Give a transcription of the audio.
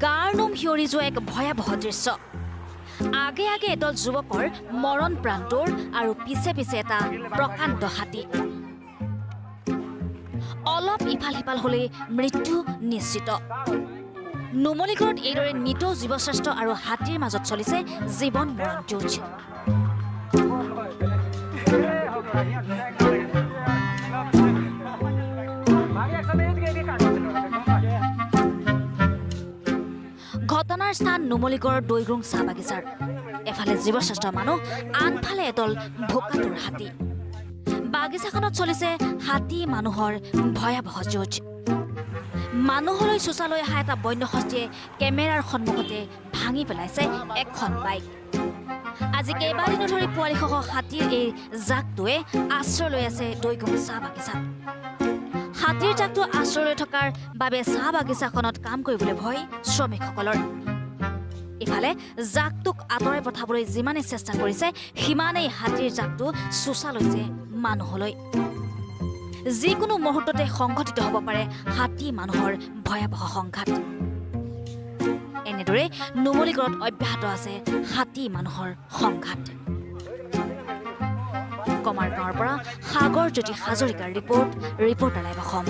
গাৰনুম হিয়ৰি যোৱা এক ভয়াৱহ দৃশ্য আগে আগে এদল যুৱকৰ মৰণ প্ৰান্তৰ আৰু পিছে পিছে এটা প্ৰকাণ্ড হাতী অলপ ইফাল সিফাল হলে মৃত্যু নিশ্চিত নুমলীগড়ত এইদৰে নিত জীৱশ্ৰেষ্ঠ আৰু হাতীৰ মাজত চলিছে জীৱন মৰণ যুঁজ ঘটনাৰ স্থান নুমলীগড়ৰ দৈগুং চাহ বাগিচাৰ এফালে জীৱশ্ৰেষ্ঠ মানুহ আনফালে এদল ভোকাতুৰ হাতী বাগিচাখনত চলিছে হাতী মানুহৰ ভয়াৱহ যুঁজ মানুহলৈ চোচালৈ অহা এটা বন্য হস্তীয়ে কেমেৰাৰ সন্মুখতে ভাঙি পেলাইছে এখন বাইক আজি কেইবাদিনো ধৰি পোৱালিসহ হাতীৰ এই জাকটোৱে আশ্ৰয় লৈ আছে দৈগুং চাহ বাগিচাত হাতীৰ জাকটো আশ্ৰয় লৈ থকাৰ বাবে চাহ বাগিচাখনত কাম কৰিবলৈ ভয় শ্ৰমিকসকলৰ ইফালে জাকটোক আঁতৰাই পঠাবলৈ যিমানে চেষ্টা কৰিছে সিমানেই হাতীৰ জাকটো চোচা লৈছে মানুহলৈ যিকোনো মুহূৰ্ততে সংঘটিত হ'ব পাৰে হাতী মানুহৰ ভয়াৱহ সংঘাত এনেদৰে নুমলীগড়ত অব্যাহত আছে হাতী মানুহৰ সংঘাত কমাৰগাঁৱৰ পৰা সাগৰ জ্যোতি হাজৰিকাৰ ৰিপৰ্টাৰ লাইভ অসম